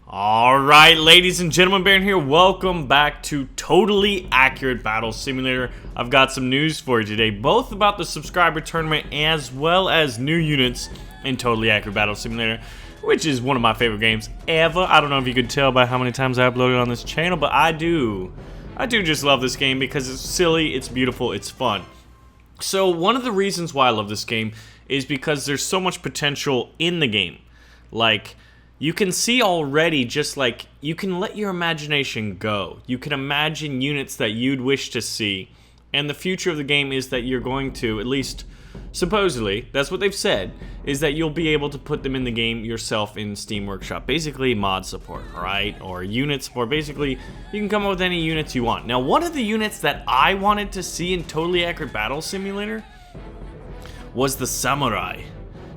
Alright, ladies and gentlemen, Baron here. Welcome back to Totally Accurate Battle Simulator. I've got some news for you today, both about the subscriber tournament as well as new units in Totally Accurate Battle Simulator, which is one of my favorite games ever. I don't know if you could tell by how many times I uploaded on this channel, but I do. I do just love this game because it's silly, it's beautiful, it's fun. So one of the reasons why I love this game is because there's so much potential in the game. Like, you can see already, just like, you can let your imagination go. You can imagine units that you'd wish to see. And the future of the game is that you're going to, at least supposedly, that's what they've said, is that you'll be able to put them in the game yourself in Steam Workshop. Basically, mod support, right? Or unit support. Basically, you can come up with any units you want. Now, one of the units that I wanted to see in Totally Accurate Battle Simulator was the Samurai.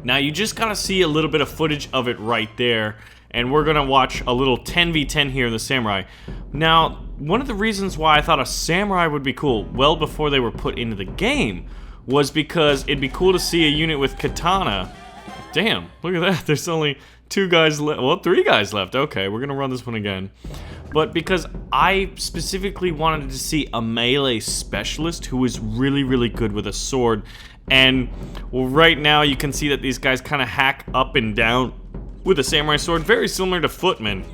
Now, you just gotta see a little bit of footage of it right there, and we're gonna watch a little 10v10 here in the Samurai. Now, one of the reasons why I thought a Samurai would be cool, well before they were put into the game, was because it'd be cool to see a unit with katana. Damn, look at that, there's only 2 guys left, well, 3 guys left. Okay, we're gonna run this one again. But because I specifically wanted to see a melee specialist who was really, really good with a sword. And, well, right now you can see that these guys kind of hack up and down with a samurai sword, very similar to footmen.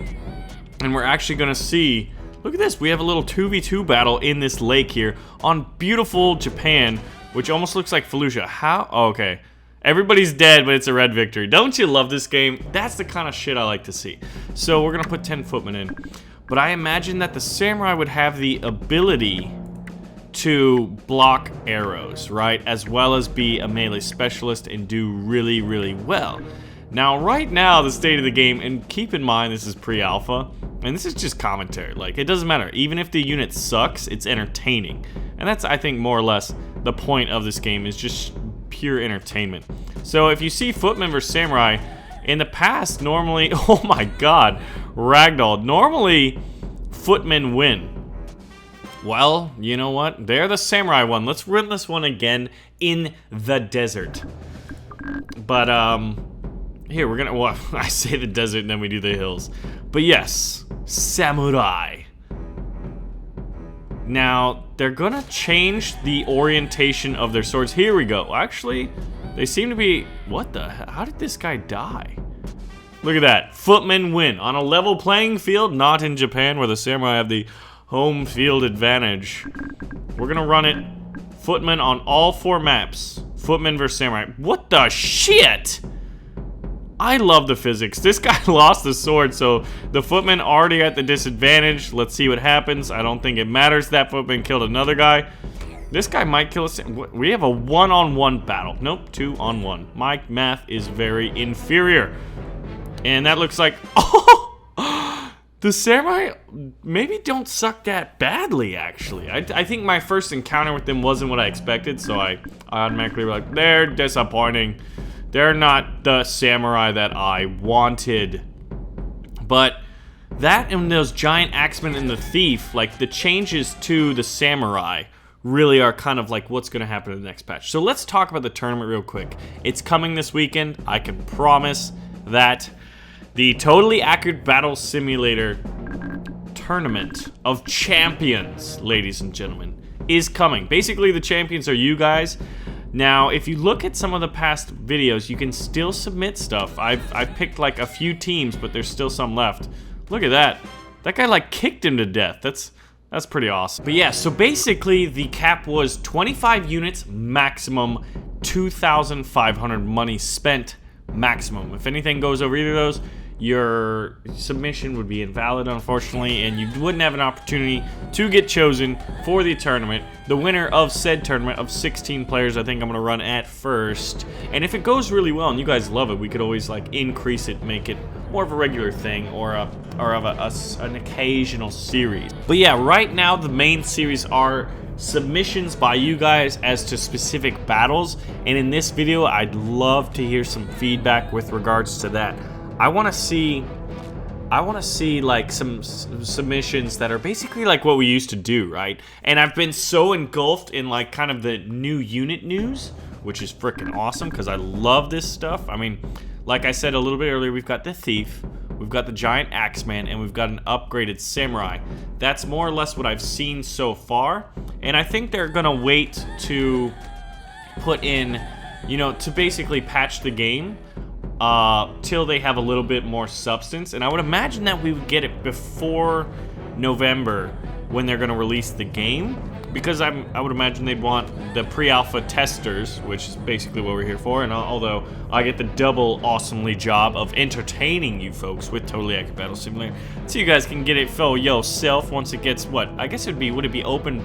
And we're actually going to see, look at this, we have a little 2v2 battle in this lake here on beautiful Japan, which almost looks like Fallujah. How? Oh, okay. Everybody's dead, but it's a red victory. Don't you love this game? That's the kind of shit I like to see. So we're going to put 10 footmen in. But I imagine that the samurai would have the ability to block arrows, right? As well as be a melee specialist and do really, really well. Now, right now, the state of the game, and keep in mind this is pre-alpha, and this is just commentary. Like, it doesn't matter. Even if the unit sucks, it's entertaining. And that's, I think, more or less the point of this game, is just pure entertainment. So if you see footmen versus samurai, in the past, normally, oh my god, ragdoll, normally footmen win. Well, you know what? They're the samurai one. Let's run this one again in the desert. But, here, we're gonna, well, I say the desert and then we do the hills. But yes, samurai. Now, they're gonna change the orientation of their swords. Here we go. Actually, they seem to be, what the hell? How did this guy die? Look at that. Footmen win. On a level playing field, not in Japan where the samurai have the home field advantage. We're gonna run it footmen on all 4 maps. Footmen versus samurai. What the shit? I love the physics. This guy lost the sword, so the footmen already at the disadvantage. Let's see what happens. I don't think it matters. That footman killed another guy. This guy might kill us. We have a 1-on-1 battle. Nope, 2-on-1. My math is very inferior. And that looks like, oh! The samurai maybe don't suck that badly, actually. I think my first encounter with them wasn't what I expected, so I automatically was like, they're disappointing. They're not the samurai that I wanted. But that and those giant axemen and the thief, like the changes to the samurai really are kind of like what's going to happen in the next patch. So let's talk about the tournament real quick. It's coming this weekend. I can promise that. The Totally Accurate Battle Simulator Tournament of Champions, ladies and gentlemen, is coming. Basically, the champions are you guys. Now, if you look at some of the past videos, you can still submit stuff. I've picked like a few teams, but there's still some left. Look at that. That guy like kicked him to death. That's pretty awesome. But yeah, so basically the cap was 25 units maximum, 2,500 money spent maximum. If anything goes over either of those, your submission would be invalid, unfortunately, and you wouldn't have an opportunity to get chosen for the tournament. The winner of said tournament of 16 players, I think I'm going to run at first. And if it goes really well and you guys love it, we could always like increase it, make it more of a regular thing, or an occasional series. But yeah, right now the main series are submissions by you guys as to specific battles, and in this video I'd love to hear some feedback with regards to that. I want to see like some submissions that are basically like what we used to do, right? And I've been so engulfed in like kind of the new unit news, which is freaking awesome because I love this stuff. I mean, like I said a little bit earlier, we've got the thief, we've got the giant Axeman, and we've got an upgraded Samurai. That's more or less what I've seen so far, and I think they're gonna wait to put in, you know, to basically patch the game till they have a little bit more substance. And I would imagine that we would get it before November when they're gonna release the game, because I would imagine they'd want the pre-alpha testers, which is basically what we're here for. And although I get the double awesomely job of entertaining you folks with Totally Accurate Battle Simulator, so you guys can get it for yourself once it gets, what, I guess would it be open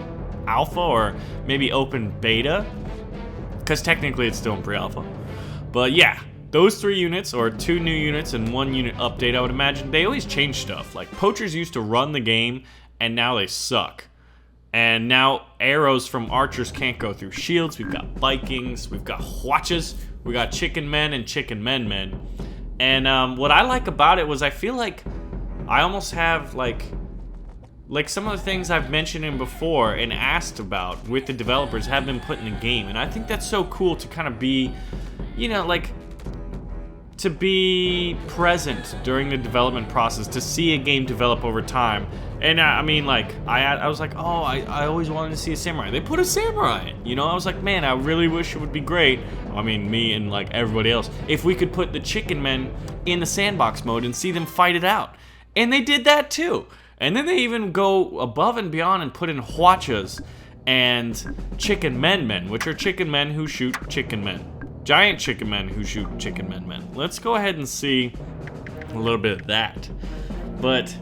alpha or maybe open beta? Because technically it's still in pre-alpha. But yeah, those 3 units, or 2 new units and 1 unit update, I would imagine. They always change stuff. Like, poachers used to run the game, and now they suck. And now arrows from archers can't go through shields. We've got Vikings, we've got Hwachas, we got Chicken Men and Chicken Men. And what I like about it was I feel like I almost have like some of the things I've mentioned in before and asked about with the developers have been put in the game. And I think that's so cool to kind of be, you know, like, to be present during the development process, to see a game develop over time. And I mean, like, I was like, oh, I always wanted to see a samurai. They put a samurai in, you know? I was like, man, I really wish it would be great. I mean, me and, like, everybody else, if we could put the Chicken Men in the Sandbox mode and see them fight it out. And they did that, too. And then they even go above and beyond and put in Hwachas and Chicken Men, which are chicken men who shoot chicken men. Giant chicken men who shoot chicken men. Let's go ahead and see a little bit of that. But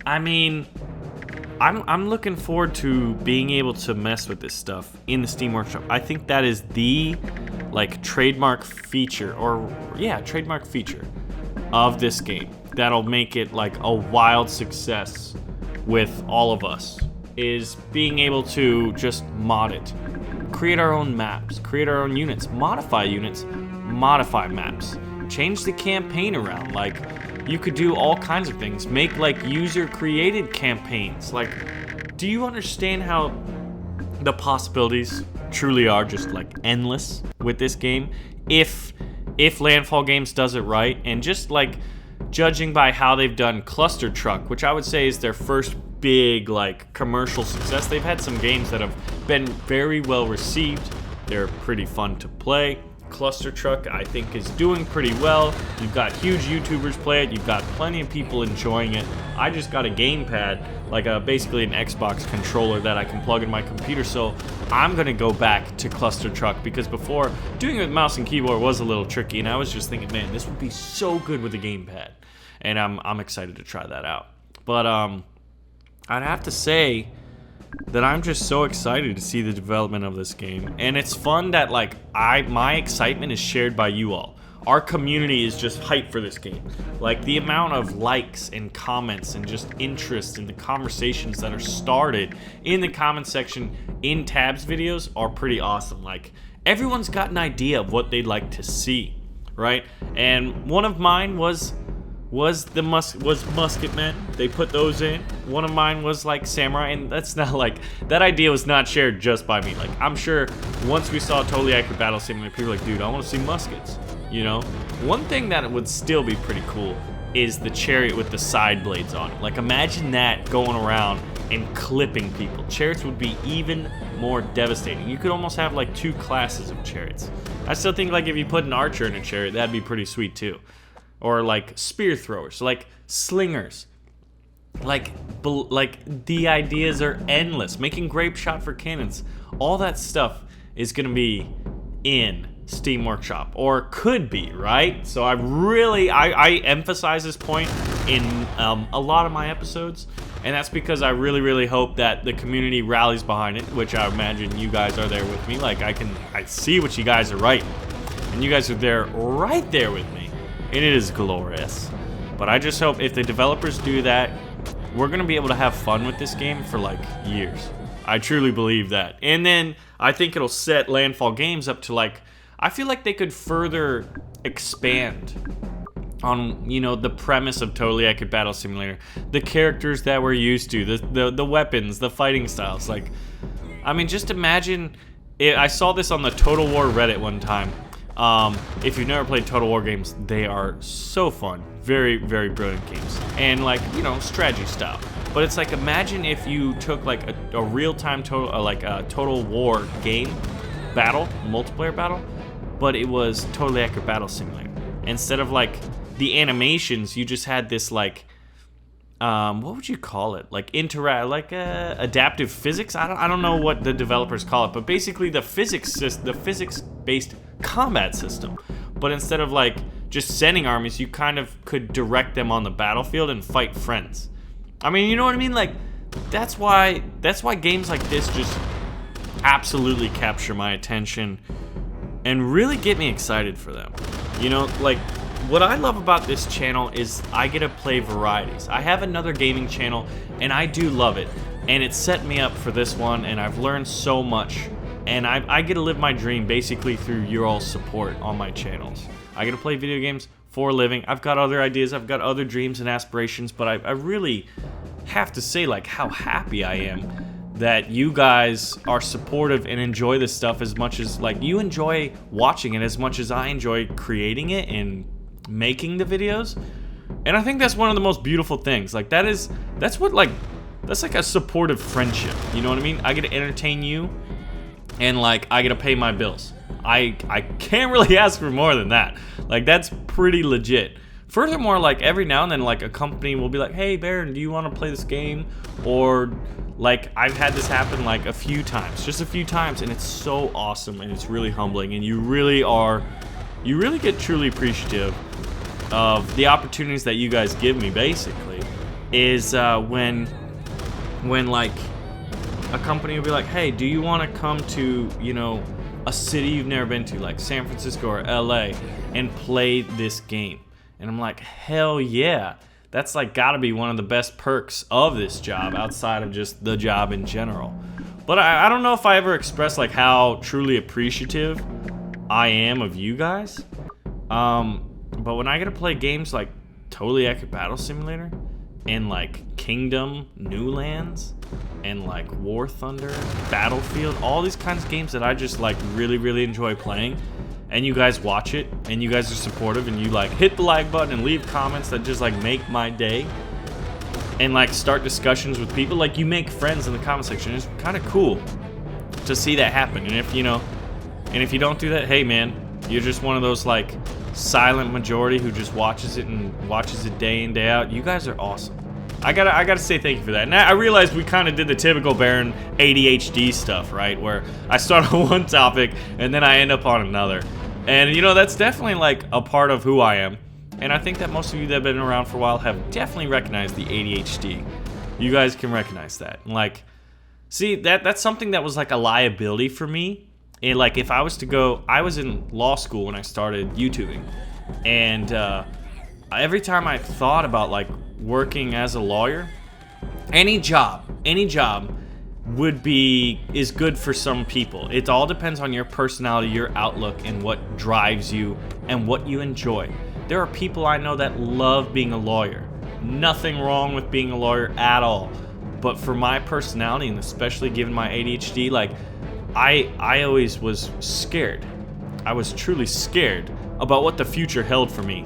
I mean, I'm looking forward to being able to mess with this stuff in the Steam Workshop. I think that is the, like, trademark feature, or yeah, trademark feature of this game that'll make it like a wild success with all of us, is being able to just mod it. Create our own maps, create our own units, modify maps, change the campaign around. Like, you could do all kinds of things. Make, like, user-created campaigns. Like, do you understand how the possibilities truly are just, like, endless with this game? If Landfall Games does it right, and just, like, judging by how they've done Cluster Truck, which I would say is their first big, like, commercial success. They've had some games that have been very well received. They're pretty fun to play. Cluster Truck, I think, is doing pretty well. You've got huge YouTubers play it. You've got plenty of people enjoying it. I just got a gamepad, like basically an Xbox controller that I can plug in my computer, so I'm gonna go back to Cluster Truck, because before, doing it with mouse and keyboard was a little tricky, and I was just thinking, man, this would be so good with a gamepad. And I'm excited to try that out. But I'd have to say that I'm just so excited to see the development of this game. And it's fun that, like, my excitement is shared by you all. Our community is just hyped for this game. Like, the amount of likes and comments and just interest in the conversations that are started in the comment section in Tabs videos are pretty awesome. Like, everyone's got an idea of what they'd like to see, right? And one of mine was musket men. They put those in. One of mine was like samurai, and that's not like, that idea was not shared just by me. Like, I'm sure once we saw Totally Accurate Battle Simulator, people were like, dude, I want to see muskets, you know? One thing that would still be pretty cool is the chariot with the side blades on it. Like, imagine that going around and clipping people. Chariots would be even more devastating. You could almost have like 2 classes of chariots. I still think, like, if you put an archer in a chariot, that'd be pretty sweet too. Or like spear throwers, like slingers. Like the ideas are endless. Making grape shot for cannons. All that stuff is gonna be in Steam Workshop, or could be, right? So I emphasize this point in a lot of my episodes, and that's because I really hope that the community rallies behind it, which I imagine you guys are there with me. Like, I see what you guys are writing, and you guys are there, right there with me. And it is glorious. But I just hope if the developers do that, we're going to be able to have fun with this game for, like, years. I truly believe that. And then I think it'll set Landfall Games up to, like, I feel like they could further expand on, you know, the premise of Totally Accurate Battle Simulator. The characters that we're used to, the weapons, the fighting styles. Like, I mean, just imagine, I saw this on the Total War Reddit one time. If you've never played Total War games, they are so fun. Very, very brilliant games. And like, you know, strategy style. But it's like, imagine if you took like a real-time total, like a Total War game, battle, multiplayer battle, but it was Totally Accurate Battle Simulator. Instead of like the animations, you just had this like, what would you call it? Like adaptive physics? I don't know what the developers call it, but basically the physics-based combat system. But instead of like just sending armies, you kind of could direct them on the battlefield and fight friends. I mean, you know what I mean? Like, that's why games like this just absolutely capture my attention and really get me excited for them. You know, like, what I love about this channel is I get to play varieties. I have another gaming channel, and I do love it. And it set me up for this one, and I've learned so much. And I get to live my dream basically through your all support on my channels. I get to play video games for a living. I've got other ideas, I've got other dreams and aspirations, but I really have to say, like, how happy I am that you guys are supportive and enjoy this stuff as much as, like, you enjoy watching it as much as I enjoy creating it and making the videos. And I think that's one of the most beautiful things. Like, that's like a supportive friendship, you know what I mean? I get to entertain you, and like, I get to pay my bills. I can't really ask for more than that. Like, that's pretty legit. Furthermore, like, every now and then, like, a company will be like, hey, Baron, do you want to play this game? Or, like, I've had this happen, like, a few times. Just a few times, and it's so awesome, and it's really humbling, and you really get truly appreciative of the opportunities that you guys give me, basically, is when like, a company will be like, hey, do you want to come to, you know, a city you've never been to, like San Francisco or LA, and play this game? And I'm like, hell yeah. That's like gotta be one of the best perks of this job outside of just the job in general. But I don't know if I ever expressed like how truly appreciative I am of you guys. But when I get to play games like Totally Accurate Battle Simulator and like Kingdom New Lands and like War Thunder, Battlefield, all these kinds of games that I just like really enjoy playing, and you guys watch it and you guys are supportive and you like hit the like button and leave comments that just like make my day, and like start discussions with people, like you make friends in the comment section. It's kind of cool to see that happen. And if you know, and if you don't do that, hey man, you're just one of those like silent majority who just watches it and watches it day in, day out. You guys are awesome. I gotta say thank you for that. And I realized we kind of did the typical Baron ADHD stuff, right? Where I start on one topic and then I end up on another. And you know, that's definitely like a part of who I am. And I think that most of you that have been around for a while have definitely recognized the ADHD. You guys can recognize that. And like, see, that's something that was like a liability for me. And like, if I was to go, I was in law school when I started YouTubing. And every time I thought about like working as a lawyer, any job is good for some people. It all depends on your personality, your outlook, and what drives you and what you enjoy. There are people I know that love being a lawyer. Nothing wrong with being a lawyer at all. But for my personality, and especially given my ADHD, like I always was scared. I was truly scared about what the future held for me.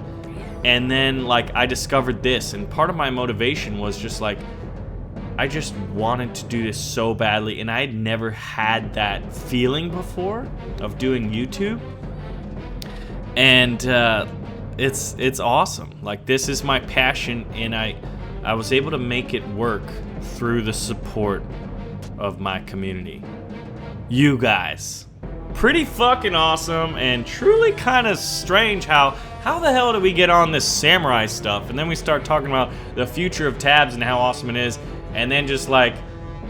And then like I discovered this, and part of my motivation was just like, I just wanted to do this so badly, and I had never had that feeling before of doing YouTube. And it's awesome. Like, this is my passion, and I was able to make it work through the support of my community. You guys. Pretty fucking awesome, and truly kind of strange how the hell did we get on this samurai stuff, and then we start talking about the future of tabs and how awesome it is, and then just like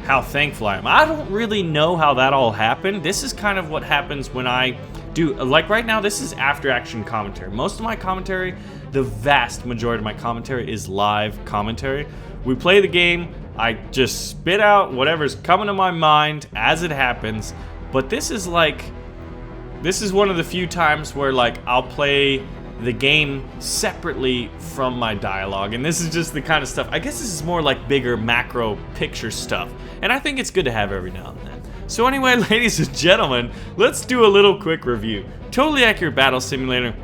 how thankful I am. I don't really know how that all happened. This is kind of what happens when I do, like right now, this is after action commentary. Most of my commentary, the vast majority of my commentary is live commentary. We play the game, I just spit out whatever's coming to my mind as it happens. But this is one of the few times where like I'll play the game separately from my dialogue, and this is just the kind of stuff, I guess this is more like bigger macro picture stuff, and I think it's good to have every now and then. So anyway, ladies and gentlemen, let's do a little quick review. Totally Accurate Battle Simulator.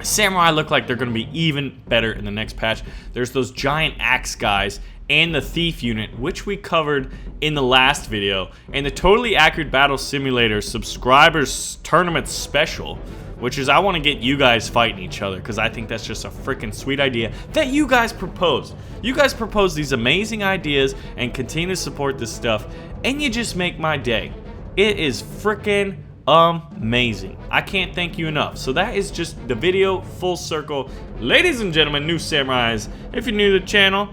Samurai look like they're going to be even better in the next patch. There's those giant axe guys and the thief unit, which we covered in the last video, and the Totally Accurate Battle Simulator subscribers tournament special, which is I want to get you guys fighting each other because I think that's just a freaking sweet idea that you guys proposed. You guys proposed these amazing ideas and continue to support this stuff, and you just make my day. It is freaking amazing. I can't thank you enough. So that is just the video full circle. Ladies and gentlemen, new samurais, if you're new to the channel,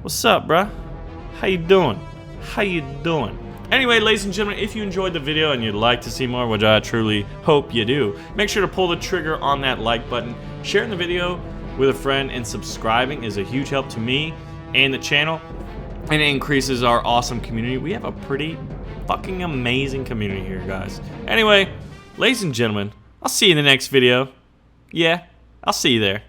what's up, bruh? How you doing? How you doing? Anyway, ladies and gentlemen, if you enjoyed the video and you'd like to see more, which I truly hope you do, make sure to pull the trigger on that like button. Sharing the video with a friend and subscribing is a huge help to me and the channel, and it increases our awesome community. We have a pretty fucking amazing community here, guys. Anyway, ladies and gentlemen, I'll see you in the next video. Yeah, I'll see you there.